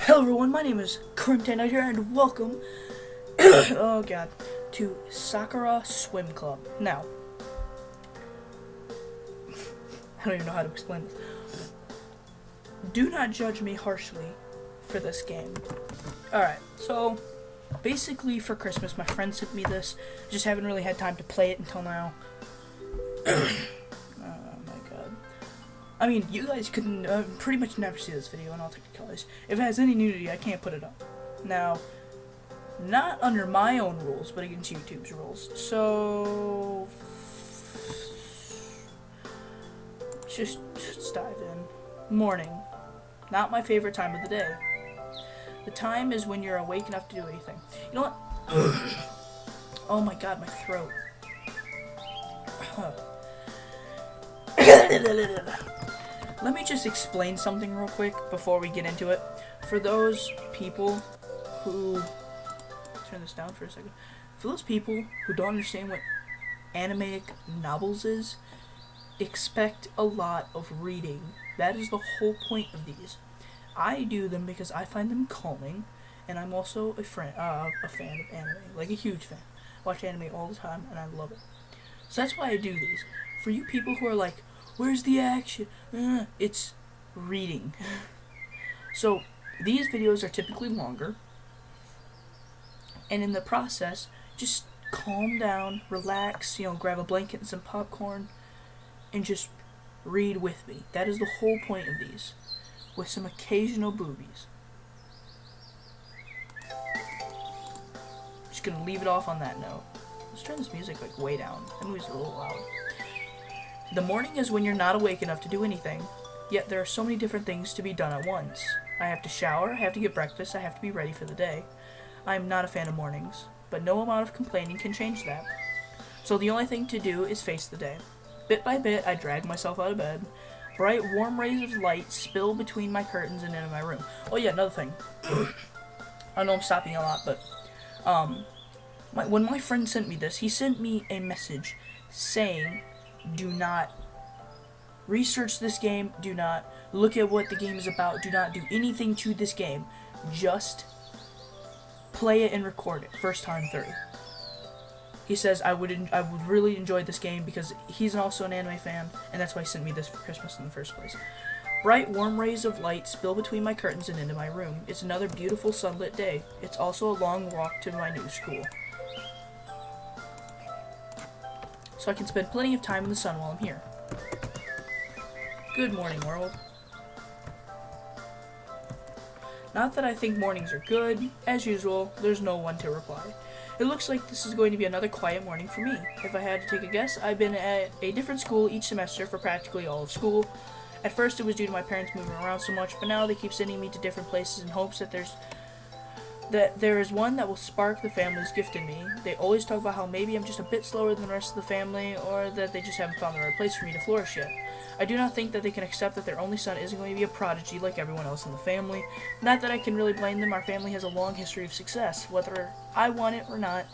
Hello everyone, my name is Kaeda here, and welcome, oh god, to Sakura Swim Club. Now, I don't even know how to explain this. Do not judge me harshly for this game. Alright, so, basically for Christmas, my friend sent me this. Just haven't really had time to play it until now. I mean, you guys couldn't pretty much never see this video in all technicalities. If it has any nudity, I can't put it up. Now, not under my own rules, but against YouTube's rules. So, just dive in. Morning. Not my favorite time of the day. The time is when you're awake enough to do anything. You know what? Oh my god, my throat. Let me just explain something real quick before we get into it. For those people who... turn this down for a second. For those people who don't understand what anime novels is, expect a lot of reading. That is the whole point of these. I do them because I find them calming, and I'm also a fan of anime, like a huge fan. Watch anime all the time, and I love it. So that's why I do these. For you people who are like, where's the action? It's reading. So, these videos are typically longer. And in the process, just calm down, relax, grab a blanket and some popcorn, and just read with me. That is the whole point of these. With some occasional boobies. Just gonna leave it off on that note. Let's turn this music like way down. That movie's a little loud. The morning is when you're not awake enough to do anything, yet there are so many different things to be done at once. I have to shower, I have to get breakfast, I have to be ready for the day. I am not a fan of mornings, but no amount of complaining can change that. So the only thing to do is face the day. Bit by bit, I drag myself out of bed. Bright, warm rays of light spill between my curtains and into my room. Oh yeah, another thing. I know I'm stopping a lot, but when my friend sent me this, he sent me a message saying, do not research this game, do not look at what the game is about, do not do anything to this game. Just play it and record it, first time through. He says I would really enjoy this game because he's also an anime fan, and that's why he sent me this for Christmas in the first place. Bright, warm rays of light spill between my curtains and into my room. It's another beautiful sunlit day. It's also a long walk to my new school. So I can spend plenty of time in the sun while I'm here. Good morning, world. Not that I think mornings are good. As usual, there's no one to reply. It looks like this is going to be another quiet morning for me. If I had to take a guess, I've been at a different school each semester for practically all of school. At first it was due to my parents moving around so much, but now they keep sending me to different places in hopes that there is one that will spark the family's gift in me. They always talk about how maybe I'm just a bit slower than the rest of the family, or that they just haven't found the right place for me to flourish yet. I do not think that they can accept that their only son isn't going to be a prodigy like everyone else in the family. Not that I can really blame them. Our family has a long history of success. Whether I want it or not,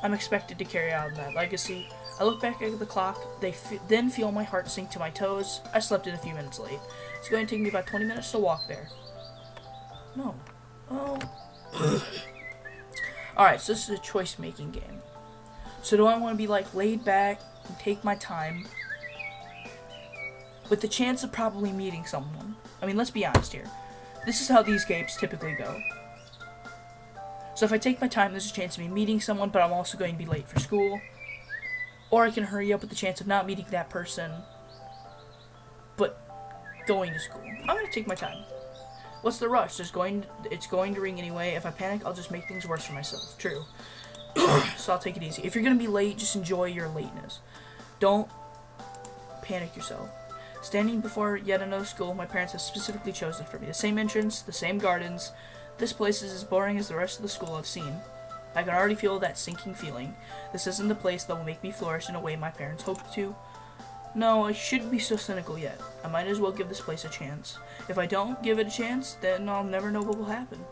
I'm expected to carry out that legacy. I look back at the clock, then feel my heart sink to my toes. I slept in a few minutes late. It's going to take me about 20 minutes to walk there. No. Oh. Alright, so this is a choice-making game. So do I want to be like laid back and take my time with the chance of probably meeting someone? I mean, let's be honest here. This is how these games typically go. So if I take my time, there's a chance of me meeting someone, but I'm also going to be late for school. Or I can hurry up with the chance of not meeting that person, but going to school. I'm going to take my time. What's the rush? It's going to ring anyway. If I panic, I'll just make things worse for myself. True. So I'll take it easy. If you're going to be late, just enjoy your lateness. Don't panic yourself. Standing before yet another school my parents have specifically chosen for me. The same entrance, the same gardens. This place is as boring as the rest of the school I've seen. I can already feel that sinking feeling. This isn't the place that will make me flourish in a way my parents hoped to. No, I shouldn't be so cynical yet. I might as well give this place a chance. If I don't give it a chance, then I'll never know what will happen.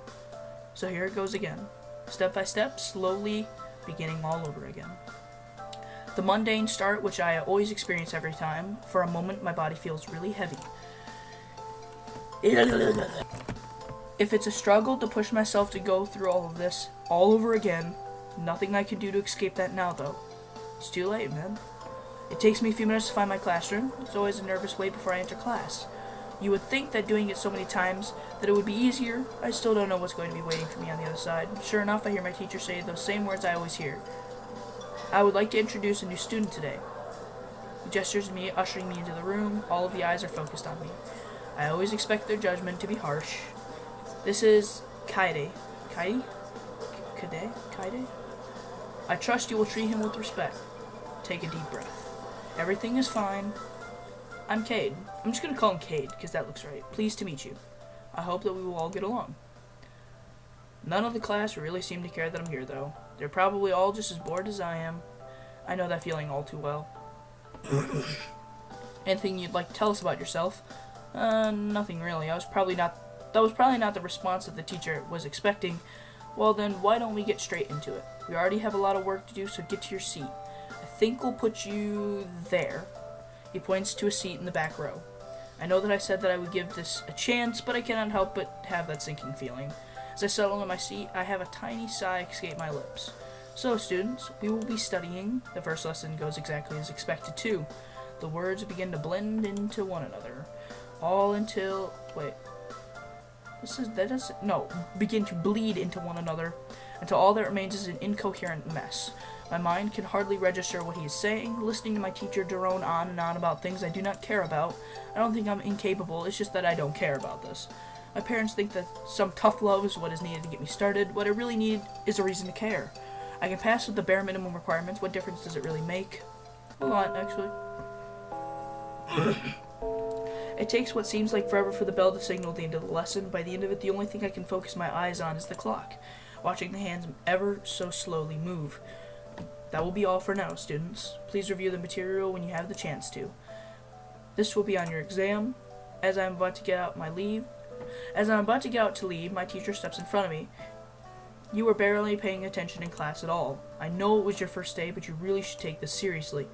So here it goes again. Step by step, slowly, beginning all over again. The mundane start, which I always experience every time. For a moment, my body feels really heavy. If it's a struggle to push myself to go through all of this all over again, nothing I can do to escape that now, though. It's too late, man. It takes me a few minutes to find my classroom. It's always a nervous wait before I enter class. You would think that doing it so many times that it would be easier. I still don't know what's going to be waiting for me on the other side. Sure enough, I hear my teacher say those same words I always hear. I would like to introduce a new student today. He gestures to me, ushering me into the room. All of the eyes are focused on me. I always expect their judgment to be harsh. This is Kaede. Kaede? Kaede? I trust you will treat him with respect. Take a deep breath. Everything is fine. I'm Cade. I'm just going to call him Cade, because that looks right. Pleased to meet you. I hope that we will all get along. None of the class really seem to care that I'm here, though. They're probably all just as bored as I am. I know that feeling all too well. Anything you'd like to tell us about yourself? Nothing really. That was probably not the response that the teacher was expecting. Well then, why don't we get straight into it? We already have a lot of work to do, so get to your seat. I think we'll put you there. He points to a seat in the back row. I know that I said that I would give this a chance, but I cannot help but have that sinking feeling. As I settle in my seat, I have a tiny sigh escape my lips. So, students, we will be studying. The first lesson goes exactly as expected, too. The words begin to blend into one another. All until... Wait. Begin to bleed into one another, until all that remains is an incoherent mess. My mind can hardly register what he is saying, listening to my teacher drone on and on about things I do not care about. I don't think I'm incapable, it's just that I don't care about this. My parents think that some tough love is what is needed to get me started. What I really need is a reason to care. I can pass with the bare minimum requirements. What difference does it really make? A lot, actually. It takes what seems like forever for the bell to signal the end of the lesson. By the end of it, the only thing I can focus my eyes on is the clock, watching the hands ever so slowly move. That will be all for now, students. Please review the material when you have the chance to. This will be on your exam. As I'm about to get out to leave, my teacher steps in front of me. You were barely paying attention in class at all. I know it was your first day, but you really should take this seriously.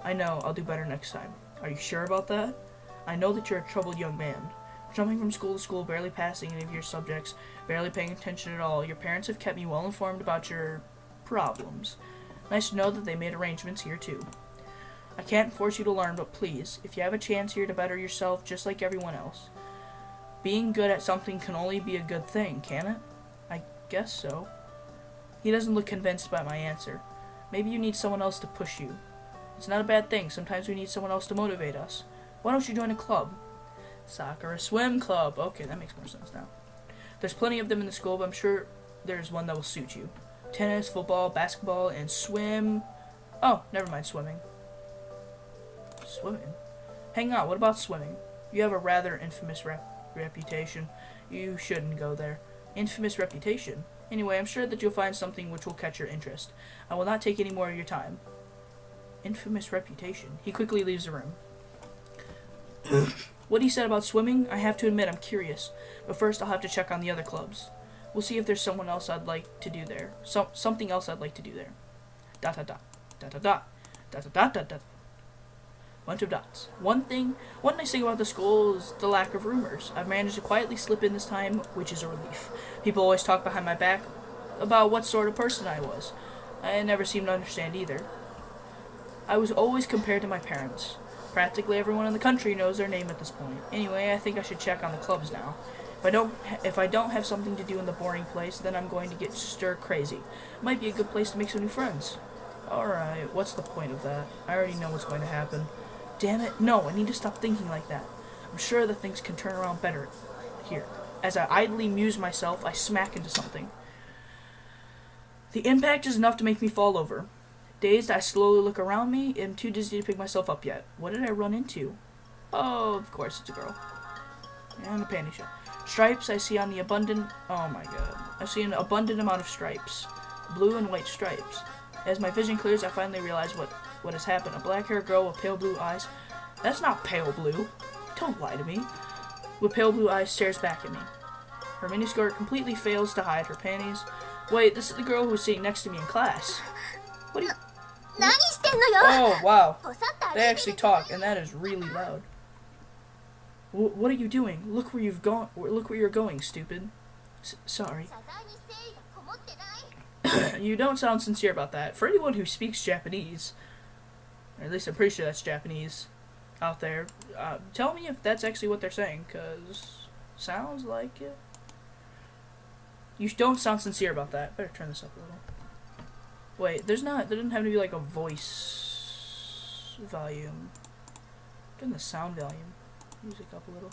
I know, I'll do better next time. Are you sure about that? I know that you're a troubled young man. Jumping from school to school, barely passing any of your subjects, barely paying attention at all. Your parents have kept me well informed about your problems. Nice to know that they made arrangements here too. I can't force you to learn, but please, if you have a chance here to better yourself just like everyone else. Being good at something can only be a good thing, can it? I guess so. He doesn't look convinced by my answer. Maybe you need someone else to push you. It's not a bad thing. Sometimes we need someone else to motivate us. Why don't you join a club? Sakura Swim Club. Okay, that makes more sense now. There's plenty of them in the school, but I'm sure there's one that will suit you. Tennis, football, basketball, and swim. Oh, never mind swimming. Swimming? Hang on, what about swimming? You have a rather infamous reputation. You shouldn't go there. Infamous reputation? Anyway, I'm sure that you'll find something which will catch your interest. I will not take any more of your time. Infamous reputation. He quickly leaves the room. What he said about swimming, I have to admit I'm curious. But first I'll have to check on the other clubs. We'll see if there's someone else I'd like to do there. Something else I'd like to do there. Dot dot dot. Dot dot dot. Dot dot dot dot dot. Bunch of dots. One nice thing about the school is the lack of rumors. I've managed to quietly slip in this time, which is a relief. People always talk behind my back about what sort of person I was. I never seemed to understand either. I was always compared to my parents. Practically everyone in the country knows their name at this point. Anyway, I think I should check on the clubs now. If I don't have something to do in the boring place, then I'm going to get stir crazy. It might be a good place to make some new friends. Alright, what's the point of that? I already know what's going to happen. Damn it, no, I need to stop thinking like that. I'm sure that things can turn around better here. As I idly muse myself, I smack into something. The impact is enough to make me fall over. Dazed, I slowly look around me. I'm too dizzy to pick myself up yet. What did I run into? Oh, of course, it's a girl. And a panty shop. Stripes, I see on the abundant... Oh my god. I see an abundant amount of stripes. Blue and white stripes. As my vision clears, I finally realize what has happened. A black-haired girl with pale blue eyes. That's not pale blue. Don't lie to me. With pale blue eyes stares back at me. Her miniskirt completely fails to hide her panties. Wait, this is the girl who was sitting next to me in class. What are you... Oh, wow. They actually talk, and that is really loud. What are you doing? Look where you've gone. Look where you're going, stupid. Sorry. You don't sound sincere about that. For anyone who speaks Japanese, or at least I'm pretty sure that's Japanese out there, tell me if that's actually what they're saying, because sounds like it. You don't sound sincere about that. Better turn this up a little. Wait, there doesn't have to be like a voice volume. Turn the sound volume. Music up a little.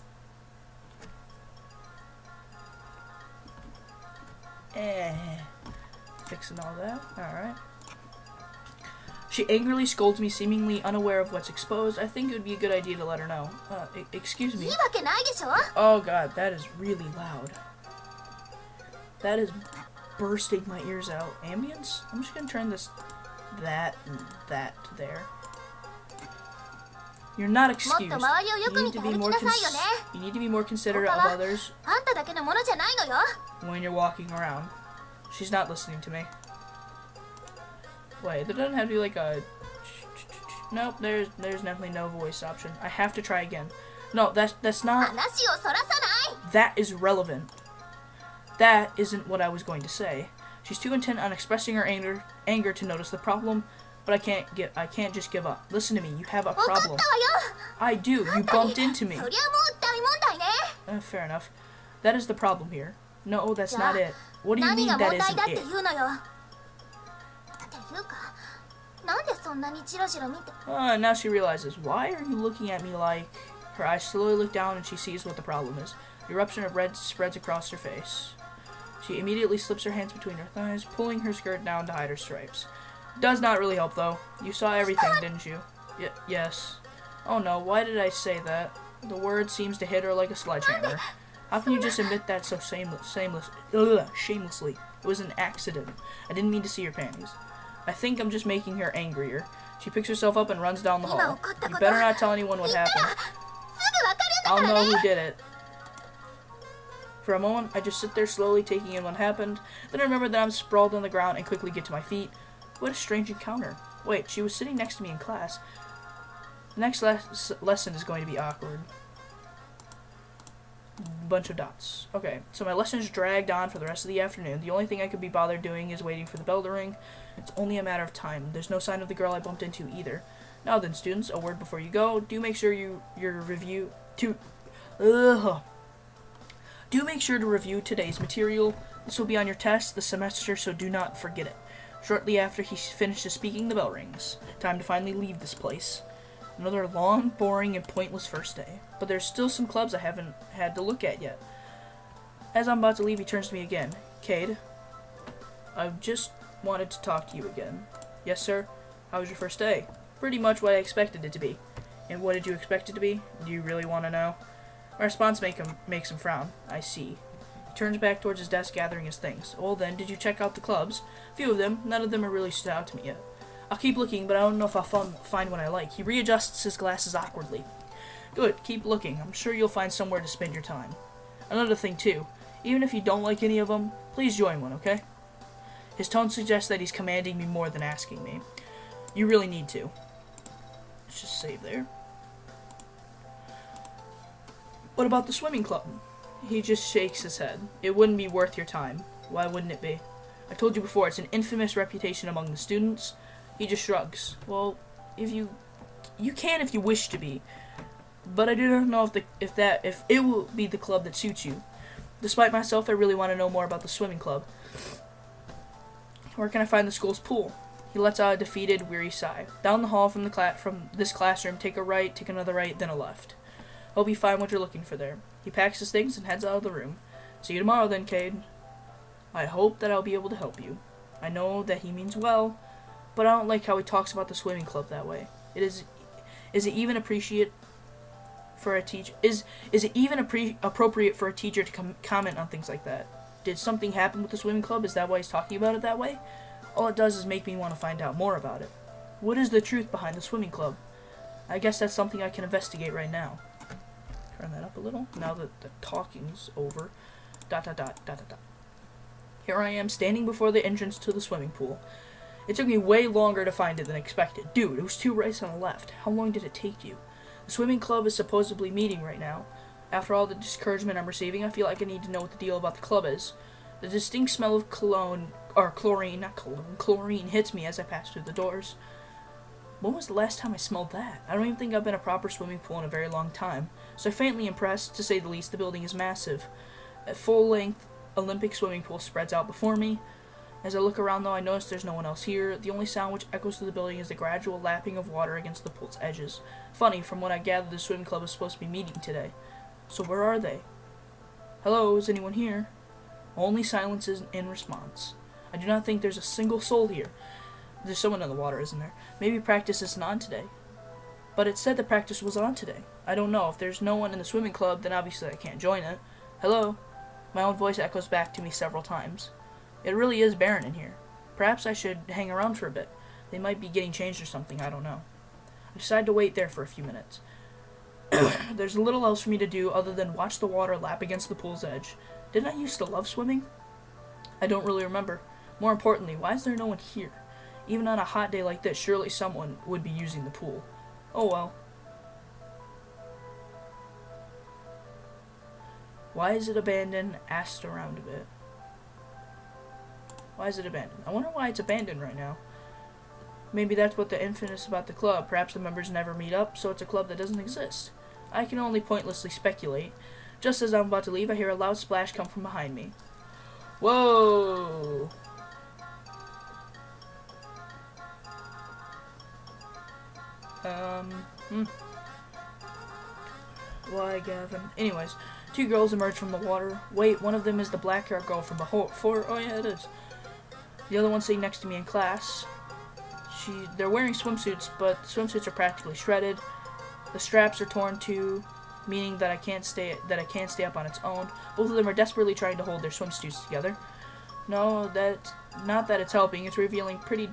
Fixing all that. Alright. She angrily scolds me, seemingly unaware of what's exposed. I think it would be a good idea to let her know. Excuse me. Oh god, that is really loud. That is bursting my ears out. Ambience? I'm just gonna turn that to there. You're not excused. You need to be more considerate of others when you're walking around. She's not listening to me. Wait, there doesn't have to be like a... Nope, there's definitely no voice option. I have to try again. No, that's not... That is relevant. That isn't what I was going to say. She's too intent on expressing her anger to notice the problem, but I can't just give up. Listen to me, you have a problem. I do, you bumped into me. Fair enough. That is the problem here. No, that's not it. What do you mean that isn't it? Now she realizes. Why are you looking at me like... Her eyes slowly look down and she sees what the problem is. The eruption of red spreads across her face. She immediately slips her hands between her thighs, pulling her skirt down to hide her stripes. Does not really help, though. You saw everything, didn't you? Yes. Oh no, why did I say that? The word seems to hit her like a sledgehammer. How can you just admit that so shamelessly? It was an accident. I didn't mean to see your panties. I think I'm just making her angrier. She picks herself up and runs down the hall. You better not tell anyone what happened. I'll know who did it. For a moment, I just sit there slowly taking in what happened. Then I remember that I'm sprawled on the ground and quickly get to my feet. What a strange encounter. Wait, she was sitting next to me in class. The next lesson is going to be awkward. Bunch of dots. Okay, so my lessons dragged on for the rest of the afternoon. The only thing I could be bothered doing is waiting for the bell to ring. It's only a matter of time. There's no sign of the girl I bumped into either. Now then, students, a word before you go. Do make sure to review today's material. This will be on your test this semester, so do not forget it. Shortly after he finishes speaking, the bell rings. Time to finally leave this place. Another long, boring, and pointless first day. But there's still some clubs I haven't had to look at yet. As I'm about to leave, he turns to me again. Kaeda, I just wanted to talk to you again. Yes, sir? How was your first day? Pretty much what I expected it to be. And what did you expect it to be? Do you really want to know? My response makes him frown. I see. He turns back towards his desk, gathering his things. Well then, did you check out the clubs? A few of them. None of them are really stood out to me yet. I'll keep looking, but I don't know if I'll find one I like. He readjusts his glasses awkwardly. Good, keep looking. I'm sure you'll find somewhere to spend your time. Another thing, too. Even if you don't like any of them, please join one, okay? His tone suggests that he's commanding me more than asking me. You really need to. Let's just save there. What about the swimming club? He just shakes his head. It wouldn't be worth your time. Why wouldn't it be? I told you before, it's an infamous reputation among the students. He just shrugs. Well, if you can if you wish to be, but I do not know if it will be the club that suits you. Despite myself, I really want to know more about the swimming club. Where can I find the school's pool? He lets out a defeated, weary sigh. Down the hall from this classroom, take a right, take another right, then a left. Hope you find what you're looking for there. He packs his things and heads out of the room. See you tomorrow then, Kaeda. I hope that I'll be able to help you. I know that he means well, but I don't like how he talks about the swimming club that way. Is it even appropriate for a teacher? Is it even appropriate for a teacher to comment on things like that? Did something happen with the swimming club? Is that why he's talking about it that way? All it does is make me want to find out more about it. What is the truth behind the swimming club? I guess that's something I can investigate right now. Turn that up a little. Now that the talking's over. ... Here I am, standing before the entrance to the swimming pool. It took me way longer to find it than expected. Dude, it was 2 rights on the left. How long did it take you? The swimming club is supposedly meeting right now. After all the discouragement I'm receiving, I feel like I need to know what the deal about the club is. The distinct smell of chlorine hits me as I pass through the doors. When was the last time I smelled that? I don't even think I've been in a proper swimming pool in a very long time. So faintly impressed, to say the least. The building is massive. A full-length Olympic swimming pool spreads out before me. As I look around, though, I notice there's no one else here. The only sound which echoes through the building is the gradual lapping of water against the pool's edges. Funny, from what I gather, the swimming club is supposed to be meeting today. So where are they? Hello, is anyone here? Only silence is in response. I do not think there's a single soul here. There's someone in the water, isn't there? Maybe practice isn't on today. But it said the practice was on today. I don't know. If there's no one in the swimming club, then obviously I can't join it. Hello? My own voice echoes back to me several times. It really is barren in here. Perhaps I should hang around for a bit. They might be getting changed or something, I don't know. I decide to wait there for a few minutes. There's little else for me to do other than watch the water lap against the pool's edge. Didn't I used to love swimming? I don't really remember. More importantly, why is there no one here? Even on a hot day like this, surely someone would be using the pool. Oh well. Why is it abandoned? Asked around a bit. Why is it abandoned? I wonder why it's abandoned right now. Maybe that's what the infamous about the club. Perhaps the members never meet up, so it's a club that doesn't exist. I can only pointlessly speculate. Just as I'm about to leave, I hear a loud splash come from behind me. Whoa! Why, Gavin? Anyways, two girls emerge from the water. Wait, one of them is the black-haired girl from before. Oh yeah, it is. The other one's sitting next to me in class. They're wearing swimsuits, but the swimsuits are practically shredded. The straps are torn too, meaning that I can't stay up on its own. Both of them are desperately trying to hold their swimsuits together. No, that's not that it's helping. It's revealing plenty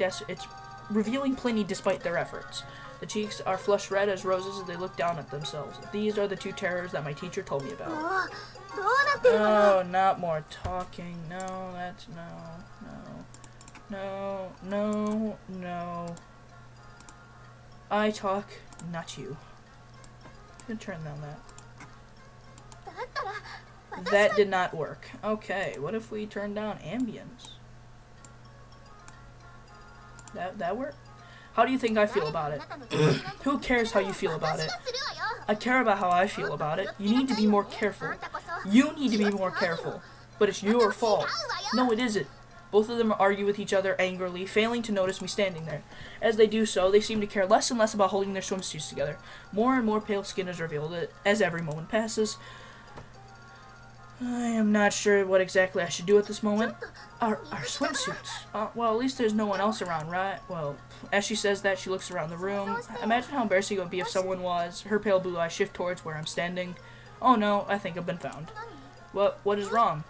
despite their efforts. The cheeks are flushed red as roses as they look down at themselves. These are the two terrors that my teacher told me about. Oh, not more talking. No, that's no. I talk, not you. I'm gonna turn down that. That did not work. Okay, what if we turn down ambience? That work? How do you think I feel about it? Who cares how you feel about it? I care about how I feel about it. You need to be more careful. You need to be more careful. But it's your fault. No, it isn't. Both of them argue with each other angrily, failing to notice me standing there. As they do so, they seem to care less and less about holding their swimsuits together. More and more pale skin is revealed as every moment passes. I am not sure what exactly I should do at this moment. Our swimsuits. Well, at least there's no one else around, right? Well, as she says that, she looks around the room. Imagine how embarrassing it would be if someone was. Her pale blue eyes shift towards where I'm standing. Oh no, I think I've been found. What is wrong?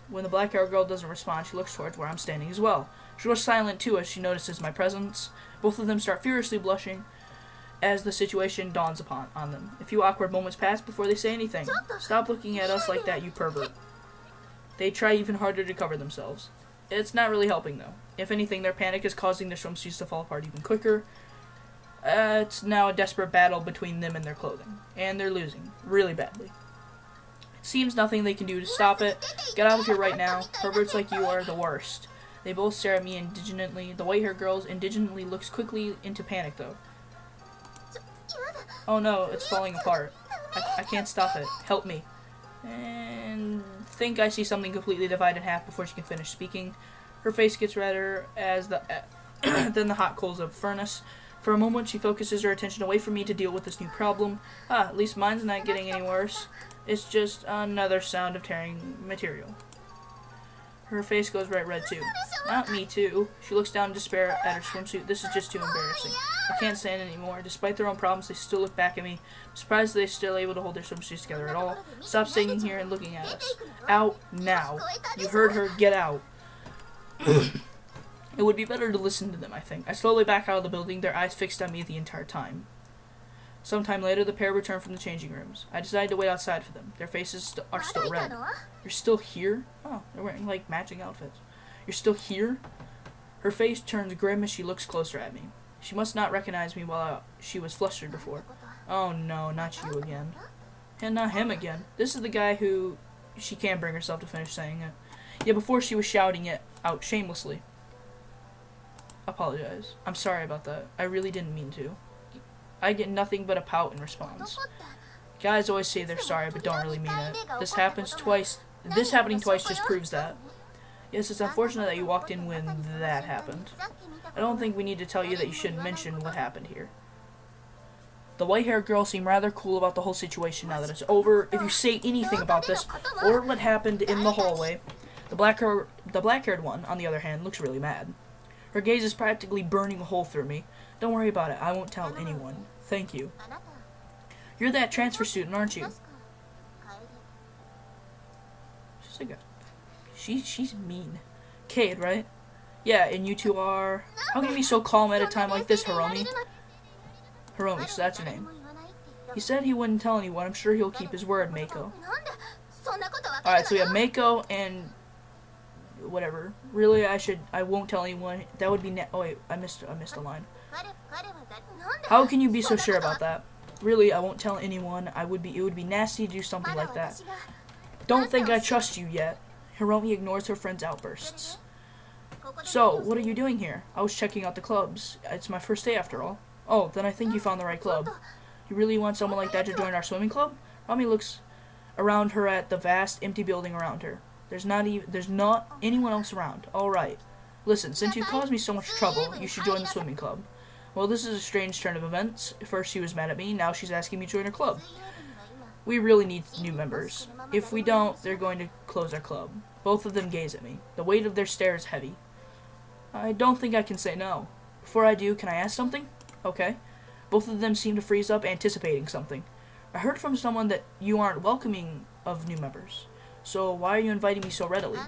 When the black-haired girl doesn't respond, she looks towards where I'm standing as well. She goes silent too as she notices my presence. Both of them start furiously blushing as the situation dawns on them. A few awkward moments pass before they say anything. Stop looking at us like that, you pervert. They try even harder to cover themselves. It's not really helping, though. If anything, their panic is causing their swimsuits to fall apart even quicker. It's now a desperate battle between them and their clothing. And they're losing. Really badly. It seems nothing they can do to stop it. Get out of here right now. Perverts like you are the worst. They both stare at me indignantly. The white-haired girl indignantly looks quickly into panic, though. Oh no, it's falling apart. I can't stop it. Help me. And think I see something completely divided in half before she can finish speaking. Her face gets redder as than the hot coals of a furnace. For a moment, she focuses her attention away from me to deal with this new problem. At least mine's not getting any worse. It's just another sound of tearing material. Her face goes bright red too. Not me too. She looks down in despair at her swimsuit. This is just too embarrassing. I can't stand it anymore. Despite their own problems, they still look back at me. I'm surprised they're still able to hold their swimsuits together at all. Stop standing here and looking at us. Out now. You heard her. Get out. It would be better to listen to them, I think. I slowly back out of the building, their eyes fixed on me the entire time. Sometime later, the pair return from the changing rooms. I decide to wait outside for them. Their faces are still red. You're still here? Oh, they're wearing, like, matching outfits. You're still here? Her face turns grim as she looks closer at me. She must not recognize me while she was flustered before. Oh no, not you again. And not him again. This is the guy who she can't bring herself to finish saying it. Yeah, before she was shouting it out shamelessly. Apologize. I'm sorry about that. I really didn't mean to. I get nothing but a pout in response. Guys always say they're sorry but don't really mean it. This happening twice just proves that. Yes, it's unfortunate that you walked in when that happened. I don't think we need to tell you that you shouldn't mention what happened here. The white-haired girl seemed rather cool about the whole situation now that it's over. If you say anything about this, or what happened in the hallway, the black-haired one, on the other hand, looks really mad. Her gaze is practically burning a hole through me. Don't worry about it. I won't tell anyone. Thank you. You're that transfer student, aren't you? She's mean. Kaeda, right? Yeah, and you two are... How can you be so calm at a time like this, Hiromi? Hiromi, so that's her name. He said he wouldn't tell anyone. I'm sure he'll keep his word, Mako. Alright, so we have Mako and... whatever. Really, I won't tell anyone. That would be... oh, wait, I missed a line. How can you be so sure about that? Really, I won't tell anyone. It would be nasty to do something like that. Don't think I trust you yet. Hiromi ignores her friend's outbursts. So, what are you doing here? I was checking out the clubs. It's my first day after all. Oh, then I think you found the right club. You really want someone like that to join our swimming club? Hiromi looks around her at the vast, empty building around her. There's not anyone else around. Alright. Listen, since you caused me so much trouble, you should join the swimming club. Well, this is a strange turn of events. First she was mad at me, now she's asking me to join her club. We really need new members. If we don't, they're going to close our club. Both of them gaze at me. The weight of their stare is heavy. I don't think I can say no. Before I do, can I ask something? Okay. Both of them seem to freeze up, anticipating something. I heard from someone that you aren't welcoming of new members. So why are you inviting me so readily?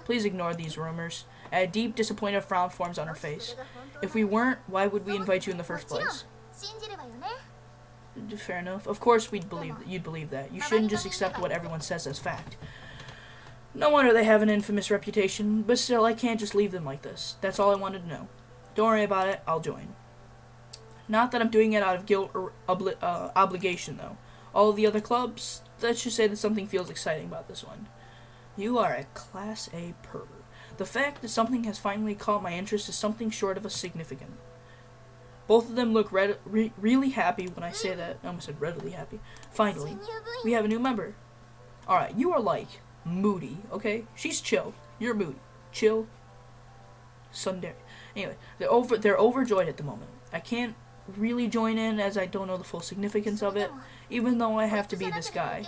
Please ignore these rumors. A deep, disappointed frown forms on her face. If we weren't, why would we invite you in the first place? Fair enough. Of course you'd believe that. You shouldn't just accept what everyone says as fact. No wonder they have an infamous reputation, but still, I can't just leave them like this. That's all I wanted to know. Don't worry about it, I'll join. Not that I'm doing it out of guilt or obligation, though. All of the other clubs, let's just say that something feels exciting about this one. You are a Class A pervert. The fact that something has finally caught my interest is something short of a significant. Both of them look really happy when I say that. I almost said readily happy. Finally, we have a new member. Alright, you are like moody, okay? She's chill. You're moody. Chill. Sunday. Anyway, they're overjoyed at the moment. I can't really join in as I don't know the full significance of it, even though I have to be this guy.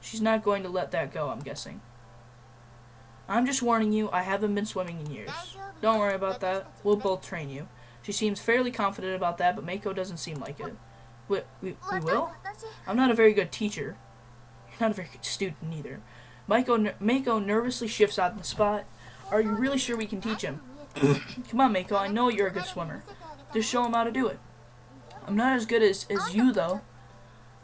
She's not going to let that go, I'm guessing. I'm just warning you, I haven't been swimming in years. Don't worry about that. We'll both train you. She seems fairly confident about that, but Mako doesn't seem like it. We will? I'm not a very good teacher. You're not a very good student either. Mako nervously shifts out of the spot. Are you really sure we can teach him? Come on, Mako, I know you're a good swimmer. Just show him how to do it. I'm not as good as you, though.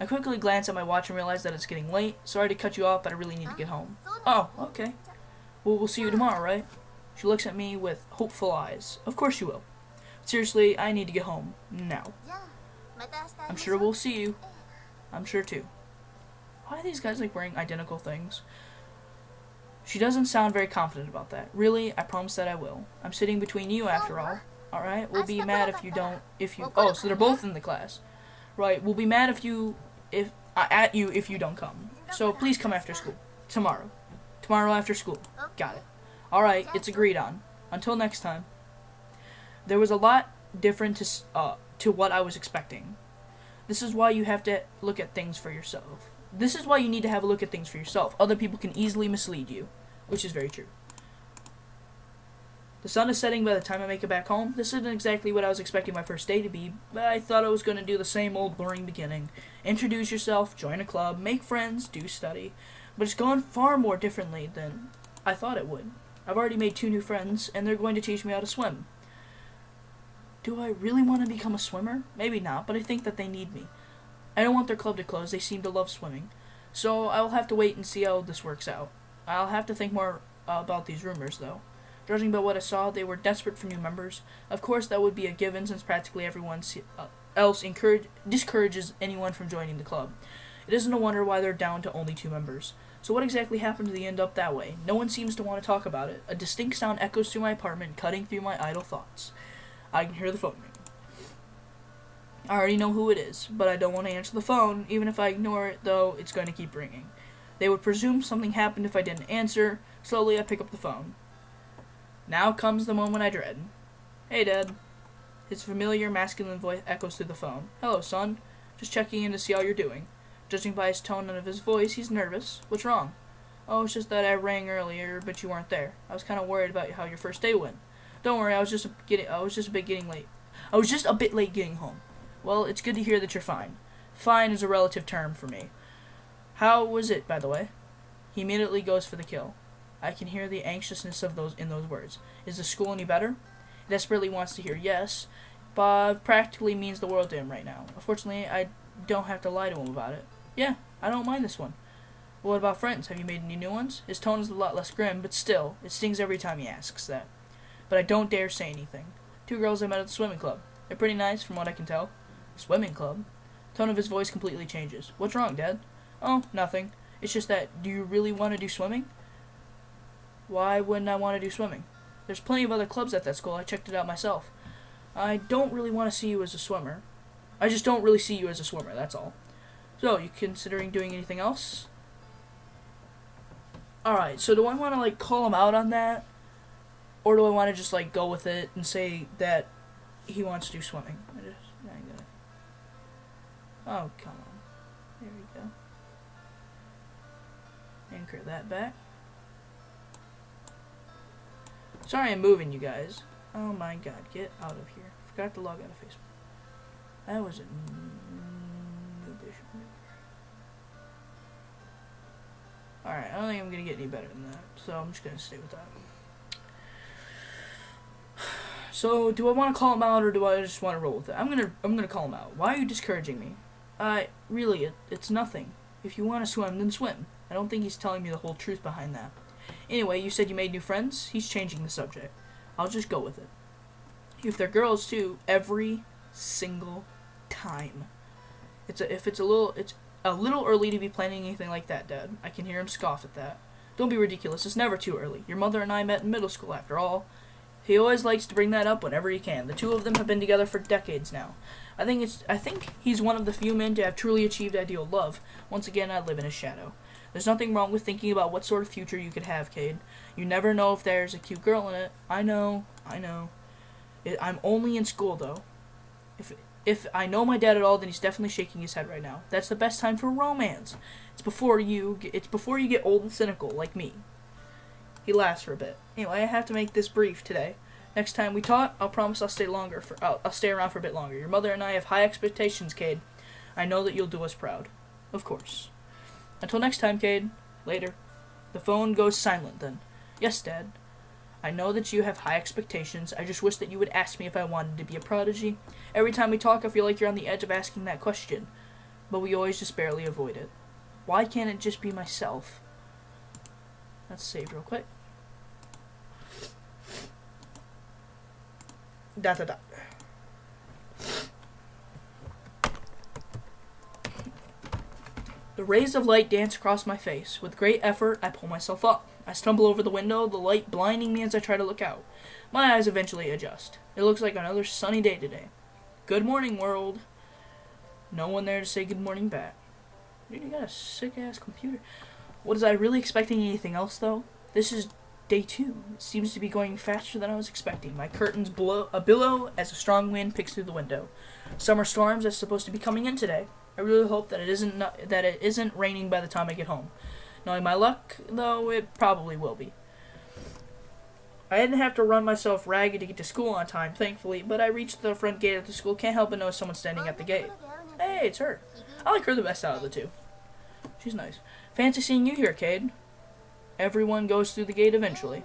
I quickly glance at my watch and realize that it's getting late. Sorry to cut you off, but I really need to get home. Oh, okay. Well, we'll see you tomorrow, right? She looks at me with hopeful eyes. Of course you will. Seriously, I need to get home. Now. I'm sure we'll see you. I'm sure too. Why are these guys like wearing identical things? She doesn't sound very confident about that. Really, I promise that I will. I'm sitting between you after all. Alright, we'll be mad if you don't, oh, so they're both in the class. Right, we'll be mad at you if you don't come. So please come after school. Tomorrow. Tomorrow after school. Got it. Alright, it's agreed on. Until next time. There was a lot different to what I was expecting. This is why you have to look at things for yourself. This is why you need to have a look at things for yourself. Other people can easily mislead you. Which is very true. The sun is setting by the time I make it back home. This isn't exactly what I was expecting my first day to be, but I thought I was going to do the same old boring beginning. Introduce yourself, join a club, make friends, do study. But it's gone far more differently than I thought it would. I've already made 2 new friends, and they're going to teach me how to swim. Do I really want to become a swimmer? Maybe not, but I think that they need me. I don't want their club to close. They seem to love swimming. So I'll have to wait and see how this works out. I'll have to think more about these rumors, though. Judging by what I saw, they were desperate for new members. Of course, that would be a given since practically everyone else discourages anyone from joining the club. It isn't a wonder why they're down to only 2 members. So what exactly happened to the end up that way? No one seems to want to talk about it. A distinct sound echoes through my apartment, cutting through my idle thoughts. I can hear the phone ring. I already know who it is, but I don't want to answer the phone. Even if I ignore it, though, it's going to keep ringing. They would presume something happened if I didn't answer. Slowly, I pick up the phone. Now comes the moment I dread. Hey, Dad. His familiar masculine voice echoes through the phone. Hello, son. Just checking in to see how you're doing. Judging by his tone and of his voice, he's nervous. What's wrong? Oh, it's just that I rang earlier, but you weren't there. I was kind of worried about how your first day went. Don't worry, I was just a bit late getting home. Well, it's good to hear that you're fine. Fine is a relative term for me. How was it, by the way? He immediately goes for the kill. I can hear the anxiousness in those words. Is the school any better? He desperately wants to hear yes, but practically means the world to him right now. Unfortunately, I don't have to lie to him about it. Yeah, I don't mind this one. Well, what about friends? Have you made any new ones? His tone is a lot less grim, but still, it stings every time he asks that. But I don't dare say anything. 2 girls I met at the swimming club. They're pretty nice, from what I can tell. Swimming club? The tone of his voice completely changes. What's wrong, Dad? Oh, nothing. It's just that, do you really want to do swimming? Why wouldn't I want to do swimming? There's plenty of other clubs at that school. I checked it out myself. I don't really want to see you as a swimmer. I just don't really see you as a swimmer, that's all. So, you considering doing anything else? Alright, so do I want to, call him out on that? Or do I want to just, go with it and say that he wants to do swimming? Oh, come on. There we go. Anchor that back. Sorry I'm moving, you guys. Oh my god, get out of here. Forgot to log out of Facebook. That was a noobish maneuver. Alright, I don't think I'm gonna get any better than that, so I'm just gonna stay with that. So, do I want to call him out, or do I just want to roll with it? I'm gonna call him out. Why are you discouraging me? Really, it's nothing. If you want to swim, then swim. I don't think he's telling me the whole truth behind that. Anyway, you said you made new friends? He's changing the subject. I'll just go with it. If they're girls, too, every single time. It's a little early to be planning anything like that, Dad. I can hear him scoff at that. Don't be ridiculous. It's never too early. Your mother and I met in middle school, after all. He always likes to bring that up whenever he can. The 2 of them have been together for decades now. I think he's one of the few men to have truly achieved ideal love. Once again, I live in his shadow. There's nothing wrong with thinking about what sort of future you could have, Cade. You never know if there's a cute girl in it. I know. I'm only in school, though. If I know my dad at all, then he's definitely shaking his head right now. That's the best time for romance. It's before you get old and cynical, like me. He laughs for a bit. Anyway, I have to make this brief today. Next time we talk, I'll promise I'll stay around for a bit longer. Your mother and I have high expectations, Cade. I know that you'll do us proud. Of course. Until next time, Cade. Later. The phone goes silent then. Yes, Dad. I know that you have high expectations. I just wish that you would ask me if I wanted to be a prodigy. Every time we talk, I feel like you're on the edge of asking that question. But we always just barely avoid it. Why can't it just be myself? Let's save real quick. Dot. The rays of light dance across my face. With great effort, I pull myself up. I stumble over the window, the light blinding me as I try to look out. My eyes eventually adjust. It looks like another sunny day today. Good morning, world. No one there to say good morning back. Dude, you got a sick-ass computer. Was I really expecting anything else, though? This is day 2. It seems to be going faster than I was expecting. My curtains billow as a strong wind picks through the window. Summer storms are supposed to be coming in today. I really hope that it isn't raining by the time I get home. Knowing my luck, though, it probably will be. I didn't have to run myself ragged to get to school on time, thankfully, but I reached the front gate of the school. Can't help but notice someone standing at the gate. Hey, it's her. I like her the best out of the 2. She's nice. Fancy seeing you here, Cade. Everyone goes through the gate eventually.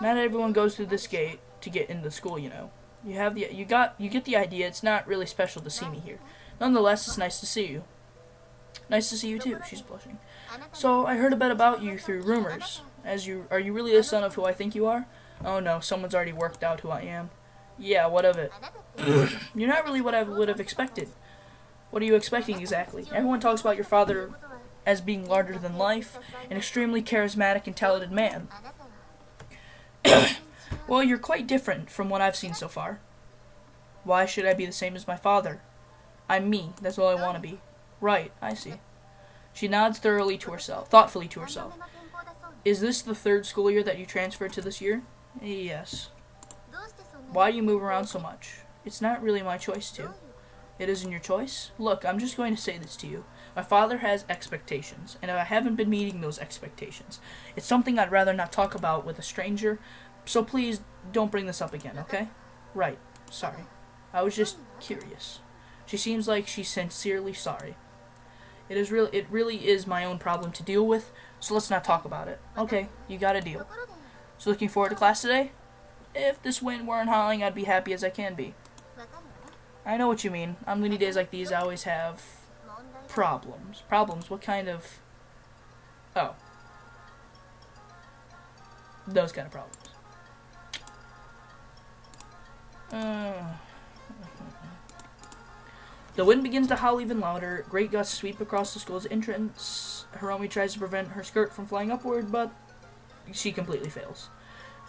Not everyone goes through this gate to get into school, you know. You get the idea. It's not really special to see me here. Nonetheless, it's nice to see you. Nice to see you too. She's blushing. So I heard a bit about you through rumors. Are you really the son of who I think you are? Oh no, someone's already worked out who I am. Yeah, what of it? You're not really what I would have expected. What are you expecting exactly? Everyone talks about your father as being larger than life, an extremely charismatic and talented man. Well, you're quite different from what I've seen so far. Why should I be the same as my father? I'm me, that's all I want to be. Right, I see. She nods thoughtfully to herself. Is this the third school year that you transferred to this year? Yes. Why do you move around so much? It's not really my choice to. It isn't your choice? Look, I'm just going to say this to you. My father has expectations, and I haven't been meeting those expectations. It's something I'd rather not talk about with a stranger, so please don't bring this up again, okay? Right. Sorry. I was just curious. She seems like she's sincerely sorry. It really is my own problem to deal with, so let's not talk about it. Okay, you got a deal. So looking forward to class today? If this wind weren't howling, I'd be happy as I can be. I know what you mean. On windy days like these, I always have problems. Problems? What kind of... Oh. Those kind of problems. The wind begins to howl even louder. Great gusts sweep across the school's entrance. Hiromi tries to prevent her skirt from flying upward, but she completely fails.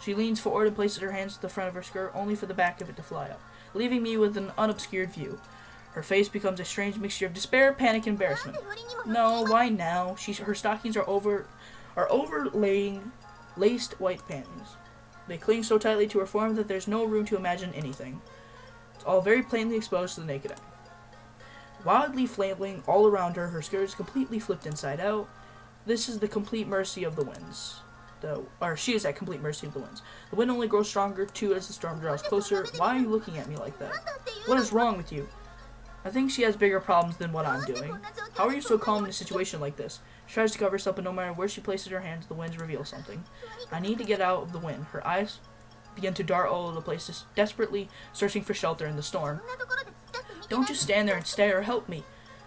She leans forward and places her hands to the front of her skirt, only for the back of it to fly up, leaving me with an unobscured view. Her face becomes a strange mixture of despair, panic, and embarrassment. No, why now? Her stockings are overlaying laced white panties. They cling so tightly to her form that there's no room to imagine anything. It's all very plainly exposed to the naked eye. Wildly flailing all around her, her skirt is completely flipped inside out. This is the complete mercy of the winds. She is at complete mercy of the winds. The wind only grows stronger, too, as the storm draws closer. Why are you looking at me like that? What is wrong with you? I think she has bigger problems than what I'm doing. How are you so calm in a situation like this? She tries to cover herself, but no matter where she places her hands, the winds reveal something. I need to get out of the wind. Her eyes begin to dart all over the place, desperately searching for shelter in the storm. Don't just stand there and stare. Help me.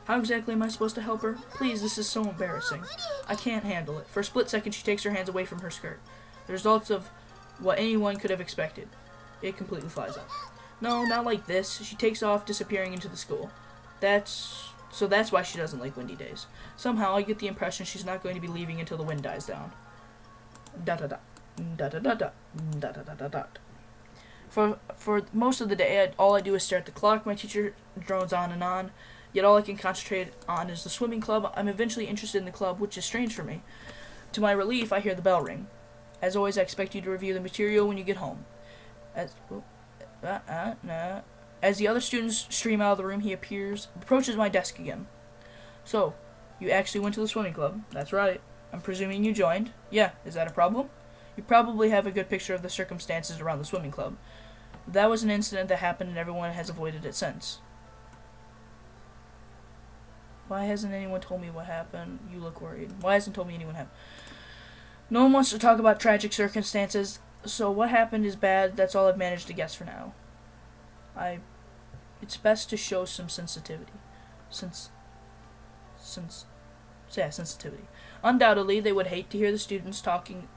How exactly am I supposed to help her? Please, this is so embarrassing. I can't handle it. For a split second, she takes her hands away from her skirt. The results of what anyone could have expected. It completely flies off. No, not like this. She takes off, disappearing into the school. That's why she doesn't like windy days. Somehow, I get the impression she's not going to be leaving until the wind dies down. Da-da-da. Da-da-da-da. Da-da-da-da-da. For most of the day, all I do is stare at the clock. My teacher drones on and on. Yet all I can concentrate on is the swimming club. I'm eventually interested in the club, which is strange for me. To my relief, I hear the bell ring. As always, I expect you to review the material when you get home. As the other students stream out of the room, he approaches my desk again. So, you actually went to the swimming club? That's right. I'm presuming you joined? Yeah, is that a problem? You probably have a good picture of the circumstances around the swimming club. That was an incident that happened and everyone has avoided it since. Why hasn't anyone told me what happened? You look worried. Why hasn't told me anyone happened? No one wants to talk about tragic circumstances, so what happened is bad. That's all I've managed to guess for now. It's best to show some sensitivity. Sensitivity. Undoubtedly, they would hate to hear the students talking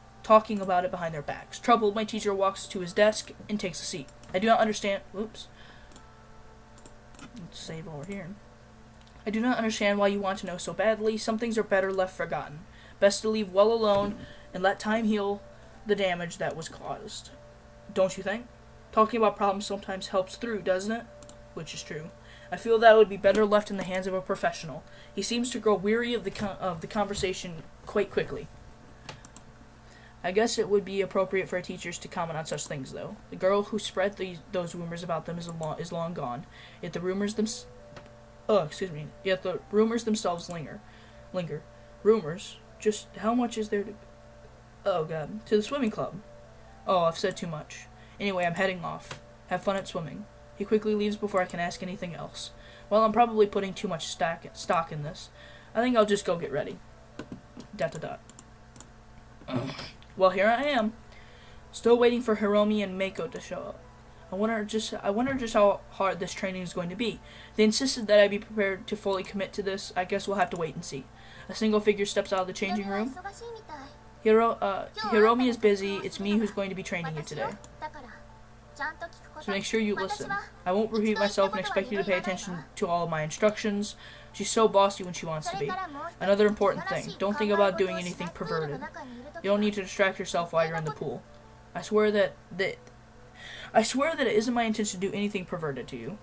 about it behind their backs. Troubled, my teacher walks to his desk and takes a seat. I do not understand... Whoops. Let's save over here. I do not understand why you want to know so badly. Some things are better left forgotten. Best to leave well alone and let time heal the damage that was caused. Don't you think? Talking about problems sometimes helps through, doesn't it? Which is true. I feel that would be better left in the hands of a professional. He seems to grow weary of the conversation quite quickly. I guess it would be appropriate for teachers to comment on such things, though. The girl who spread those rumors about them is long gone. Yet the rumors themselves linger. Rumors? Just how much is there to... Oh, God. To the swimming club. Oh, I've said too much. Anyway, I'm heading off. Have fun at swimming. He quickly leaves before I can ask anything else. Well, I'm probably putting too much stock in this. I think I'll just go get ready. ... Well, here I am. Still waiting for Hiromi and Meiko to show up. I wonder just how hard this training is going to be. They insisted that I be prepared to fully commit to this. I guess we'll have to wait and see. A single figure steps out of the changing room. Hiromi is busy. It's me who's going to be training you today. so make sure you listen. I won't repeat myself and expect you to pay attention to all of my instructions. She's so bossy when she wants to be. Another important thing, don't think about doing anything perverted. You don't need to distract yourself while you're in the pool. I swear that it isn't my intention to do anything perverted to you.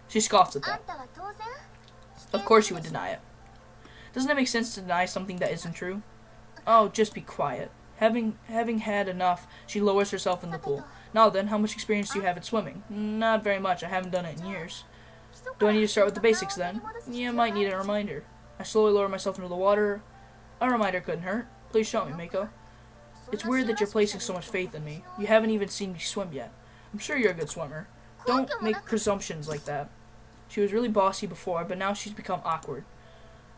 She scoffs at that. Of course you would deny it. Doesn't it make sense to deny something that isn't true? Oh, just be quiet. Having had enough, she lowers herself in the pool. Now then, how much experience do you have at swimming? Not very much. I haven't done it in years. Do I need to start with the basics then? Yeah, I might need a reminder. I slowly lower myself into the water. A reminder couldn't hurt. Please show me, Mako. It's weird that you're placing so much faith in me. You haven't even seen me swim yet. I'm sure you're a good swimmer. Don't make presumptions like that. She was really bossy before, but now she's become awkward.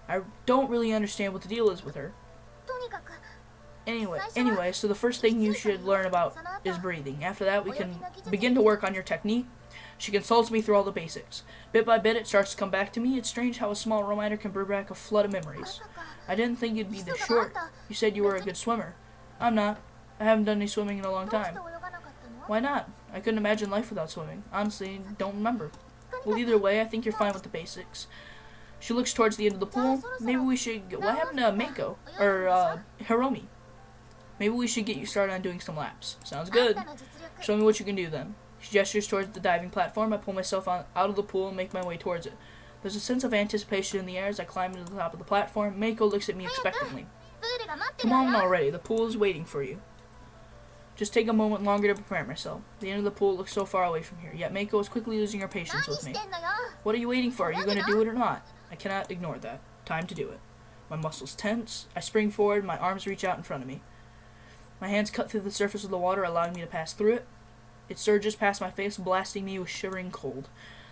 I don't really understand what the deal is with her. Anyway, so the first thing you should learn about is breathing. After that, we can begin to work on your technique. She consults me through all the basics. Bit by bit, it starts to come back to me. It's strange how a small reminder can bring back a flood of memories. I didn't think you'd be this short. You said you were a good swimmer. I'm not. I haven't done any swimming in a long time. Why not? I couldn't imagine life without swimming. Honestly, don't remember. Well, either way, I think you're fine with the basics. She looks towards the end of the pool. Maybe we should... What happened to Mako? Or, Hiromi? Maybe we should get you started on doing some laps. Sounds good. Show me what you can do then. She gestures towards the diving platform. I pull myself out of the pool and make my way towards it. There's a sense of anticipation in the air as I climb to the top of the platform. Mako looks at me expectantly. Come on already. The pool is waiting for you. Just take a moment longer to prepare myself. The end of the pool looks so far away from here, yet Mako is quickly losing her patience with me. What are you waiting for? Are you going to do it or not? I cannot ignore that. Time to do it. My muscles tense. I spring forward. My arms reach out in front of me. My hands cut through the surface of the water, allowing me to pass through it. It surges past my face, blasting me with shivering cold.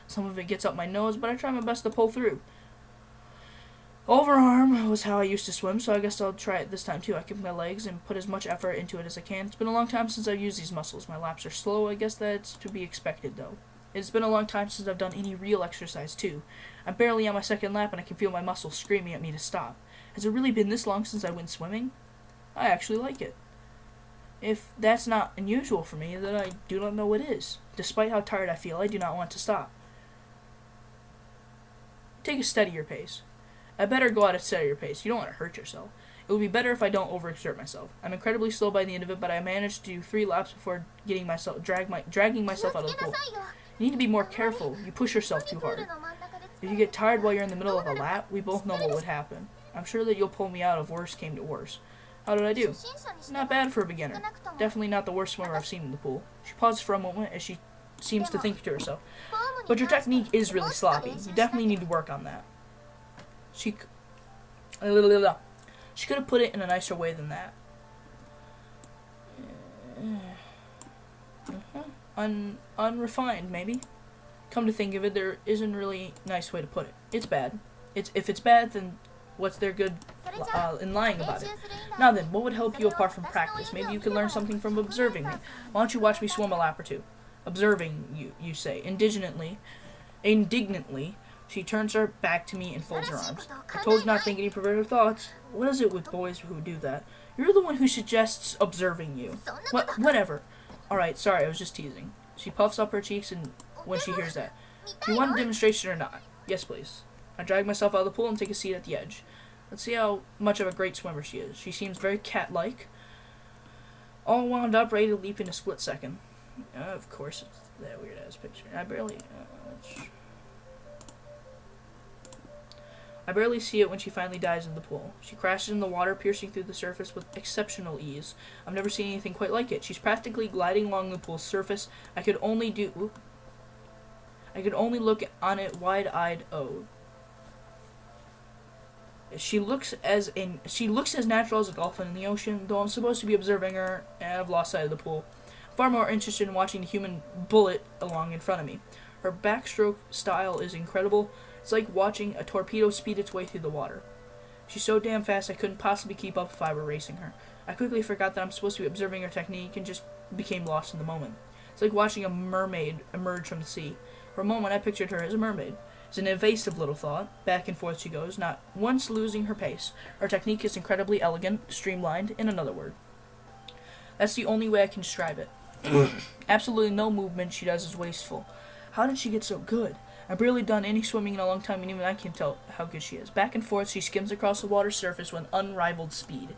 Some of it gets up my nose, but I try my best to pull through. Overarm was how I used to swim, so I guess I'll try it this time too. I kick my legs and put as much effort into it as I can. It's been a long time since I've used these muscles. My laps are slow. I guess that's to be expected, though. It's been a long time since I've done any real exercise, too. I'm barely on my second lap, and I can feel my muscles screaming at me to stop. Has it really been this long since I went swimming? I actually like it. If that's not unusual for me, then I do not know what is. Despite how tired I feel, I do not want to stop. Take a steadier pace. I better go at a steadier pace. You don't want to hurt yourself. It would be better if I don't overexert myself. I'm incredibly slow by the end of it, but I managed to do 3 laps before dragging myself out of the pool. You need to be more careful. You push yourself too hard. If you get tired while you're in the middle of a lap, we both know what would happen. I'm sure that you'll pull me out if worse came to worse. How did I do? Not bad for a beginner. Definitely not the worst swimmer I've seen in the pool. She pauses for a moment as she seems to think to herself. But your technique is really sloppy. You definitely need to work on that. She could have put it in a nicer way than that. Unrefined, maybe. Come to think of it, there isn't really a nice way to put it. It's bad. If it's bad, then what's there good in lying about it? Now then, what would help you apart from practice? Maybe you could learn something from observing me. Why don't you watch me swim a lap or two? Observing you say. Indignantly, she turns her back to me and folds her arms. I told you not to think any perverted thoughts. What is it with boys who do that? You're the one who suggests observing you. Whatever. Alright, sorry, I was just teasing. She puffs up her cheeks and when she hears that. Do you want a demonstration or not? Yes, please. I drag myself out of the pool and take a seat at the edge. Let's see how much of a great swimmer she is. She seems very cat-like. All wound up, ready to leap in a split second. Of course, it's that weird-ass picture. I barely see it when she finally dives in the pool. She crashes in the water, piercing through the surface with exceptional ease. I've never seen anything quite like it. She's practically gliding along the pool's surface. I could only look on it wide-eyed. She looks as natural as a dolphin in the ocean, though I'm supposed to be observing her, and I've lost sight of the pool. Far more interested in watching the human bullet along in front of me. Her backstroke style is incredible. It's like watching a torpedo speed its way through the water. She's so damn fast I couldn't possibly keep up if I were racing her. I quickly forgot that I'm supposed to be observing her technique and just became lost in the moment. It's like watching a mermaid emerge from the sea. For a moment I pictured her as a mermaid. It's an evasive little thought. Back and forth she goes, not once losing her pace. Her technique is incredibly elegant, streamlined, in another word. That's the only way I can describe it. Absolutely no movement she does is wasteful. How did she get so good? I've barely done any swimming in a long time, and even I can tell how good she is. Back and forth, she skims across the water's surface with unrivaled speed.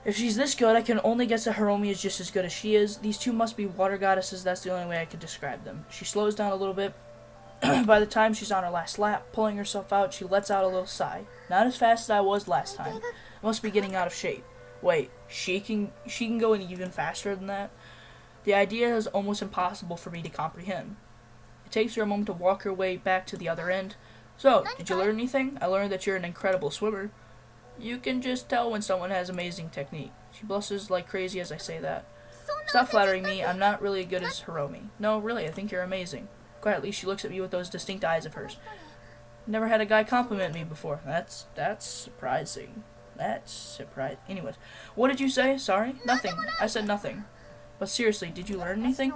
If she's this good, I can only guess that Hiromi is just as good as she is. These two must be water goddesses, that's the only way I could describe them. She slows down a little bit. By the time she's on her last lap, pulling herself out, she lets out a little sigh. Not as fast as I was last time. I must be getting out of shape. Wait, she can go in even faster than that? The idea is almost impossible for me to comprehend. It takes her a moment to walk her way back to the other end. So, did you learn anything? I learned that you're an incredible swimmer. You can just tell when someone has amazing technique. She blushes like crazy as I say that. Stop flattering me, I'm not really as good as Hiromi. No, really, I think you're amazing. Quietly, she looks at me with those distinct eyes of hers. Never had a guy compliment me before. That's surprising. Anyways, what did you say? Sorry? Nothing. I said nothing. But seriously, did you learn anything?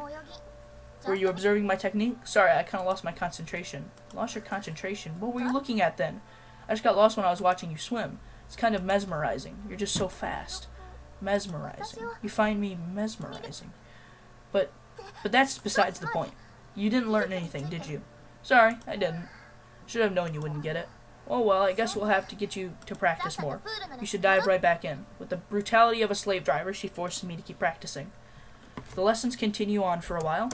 Were you observing my technique? Sorry, I kind of lost my concentration. Lost your concentration? What were you looking at then? I just got lost when I was watching you swim. It's kind of mesmerizing. You're just so fast. Mesmerizing. You find me mesmerizing. But that's besides the point. You didn't learn anything, did you? Sorry, I didn't. Should have known you wouldn't get it. Oh well, I guess we'll have to get you to practice more. You should dive right back in. With the brutality of a slave driver, she forces me to keep practicing. The lessons continue on for a while.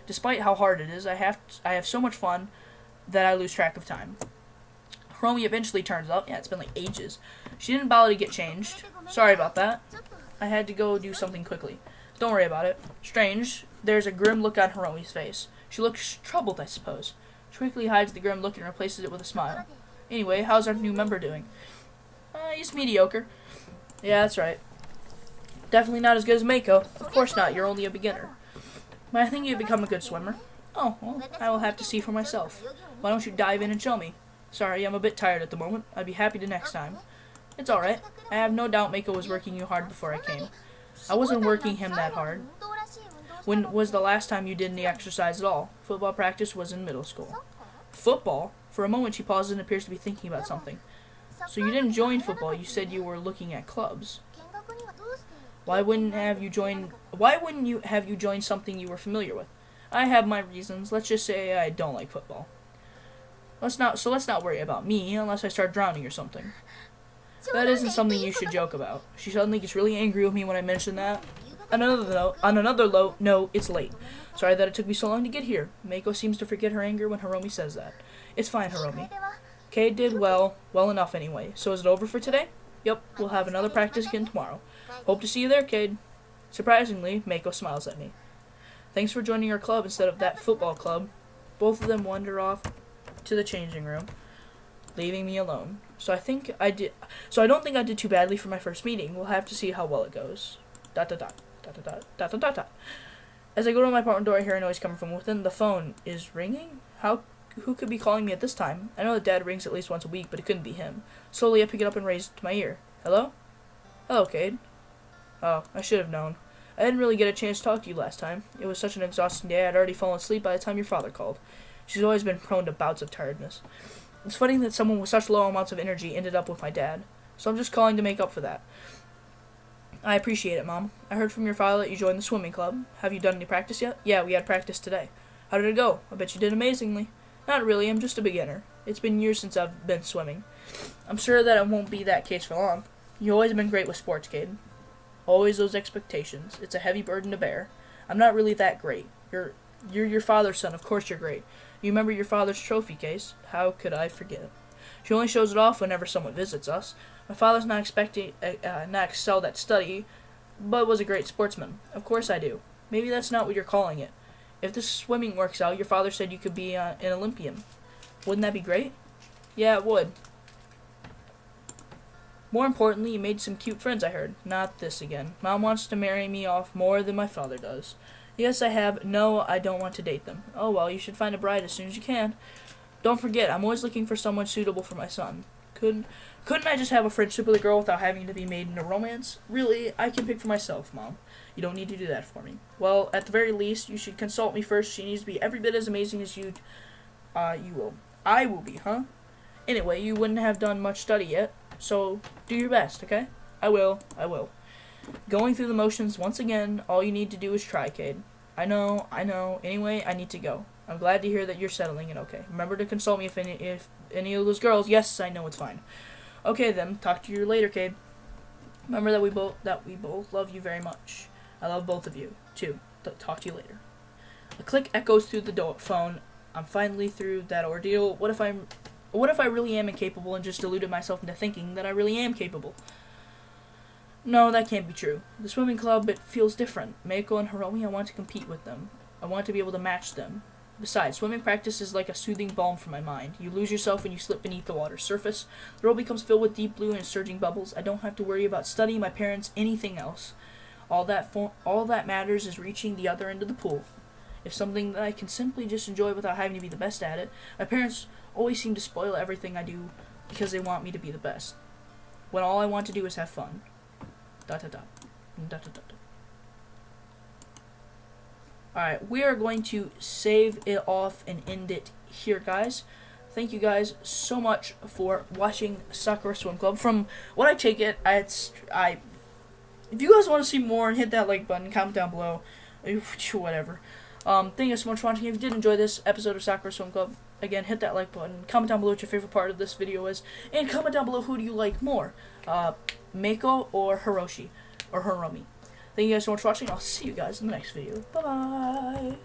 Despite how hard it is, I have so much fun that I lose track of time. Hiromi eventually turns up. Yeah, it's been like ages. She didn't bother to get changed. Sorry about that. I had to go do something quickly. Don't worry about it. Strange. There's a grim look on Hiromi's face. She looks troubled, I suppose. She quickly hides the grim look and replaces it with a smile. Anyway, how's our new member doing? He's mediocre. Yeah, that's right. Definitely not as good as Mako. Of course not, you're only a beginner. But I think you've become a good swimmer. Oh, well, I will have to see for myself. Why don't you dive in and show me? Sorry, I'm a bit tired at the moment. I'd be happy to next time. It's alright. I have no doubt Mako was working you hard before I came. I wasn't working him that hard. When was the last time you did any exercise at all? Football practice was in middle school. Football? For a moment she pauses and appears to be thinking about something. So you didn't join football, you said you were looking at clubs. Why wouldn't you have you joined something you were familiar with? I have my reasons. Let's just say I don't like football. Let's not worry about me unless I start drowning or something. That isn't something you should joke about. She suddenly gets really angry with me when I mention that. On another note, it's late. Sorry that it took me so long to get here. Mako seems to forget her anger when Hiromi says that. It's fine, Hiromi. Kay did well enough anyway. So is it over for today? Yep, we'll have another practice again tomorrow. Hope to see you there, Cade. Surprisingly, Mako smiles at me. Thanks for joining our club instead of that football club. Both of them wander off to the changing room, leaving me alone. So I don't think I did too badly for my first meeting. We'll have to see how well it goes. ... As I go to my apartment door, I hear a noise coming from within. The phone is ringing? Who could be calling me at this time? I know that Dad rings at least once a week, but it couldn't be him. Slowly, I pick it up and raise it to my ear. Hello? Hello, Cade. Oh, I should have known. I didn't really get a chance to talk to you last time. It was such an exhausting day, I'd already fallen asleep by the time your father called. She's always been prone to bouts of tiredness. It's funny that someone with such low amounts of energy ended up with my dad. So I'm just calling to make up for that. I appreciate it, Mom. I heard from your father that you joined the swimming club. Have you done any practice yet? Yeah, we had practice today. How did it go? I bet you did amazingly. Not really, I'm just a beginner. It's been years since I've been swimming. I'm sure that it won't be that case for long. You've always been great with sports, Cade. Always those expectations. It's a heavy burden to bear. I'm not really that great. You're your father's son, of course you're great. You remember your father's trophy case? How could I forget? She only shows it off whenever someone visits us. My father's not excelled at study, but was a great sportsman. Of course I do. Maybe that's not what you're calling it. If this swimming works out, your father said you could be an Olympian. Wouldn't that be great? Yeah, it would. More importantly, you made some cute friends, I heard. Not this again. Mom wants to marry me off more than my father does. Yes, I have. No, I don't want to date them. Oh, well, you should find a bride as soon as you can. Don't forget, I'm always looking for someone suitable for my son. Couldn't I just have a friendship with a girl without having to be made into romance? Really, I can pick for myself, Mom. You don't need to do that for me. Well, at the very least, you should consult me first. She needs to be every bit as amazing as you will. I will be, huh? Anyway, you wouldn't have done much study yet, so do your best, okay? I will. Going through the motions once again. All you need to do is try, Cade. I know. Anyway, I need to go. I'm glad to hear that you're settling it okay. Remember to consult me if any of those girls. Yes, I know it's fine. Okay then. Talk to you later, Cade. Remember that we both love you very much. I love both of you too. Talk to you later. A click echoes through the phone. I'm finally through that ordeal. What if I really am incapable and just deluded myself into thinking that I really am capable? No, that can't be true. The swimming club, it feels different. Meiko and Hiromi, I want to compete with them. I want to be able to match them. Besides, swimming practice is like a soothing balm for my mind. You lose yourself when you slip beneath the water's surface. The world becomes filled with deep blue and surging bubbles. I don't have to worry about studying, my parents, anything else. All that matters is reaching the other end of the pool. If something that I can simply just enjoy without having to be the best at it. My parents always seem to spoil everything I do because they want me to be the best. When all I want to do is have fun. Dot dot dot. Dot dot dot. Alright, we are going to save it off and end it here, guys. Thank you guys so much for watching Sakura Swim Club. From what I take it, if you guys want to see more, hit that like button, comment down below, whatever. Thank you so much for watching. If you did enjoy this episode of Sakura Swim Club, again, hit that like button, comment down below what your favorite part of this video is, and comment down below who do you like more, Meiko or Hiroshi, or Hiromi. Thank you guys so much for watching. I'll see you guys in the next video. Bye-bye.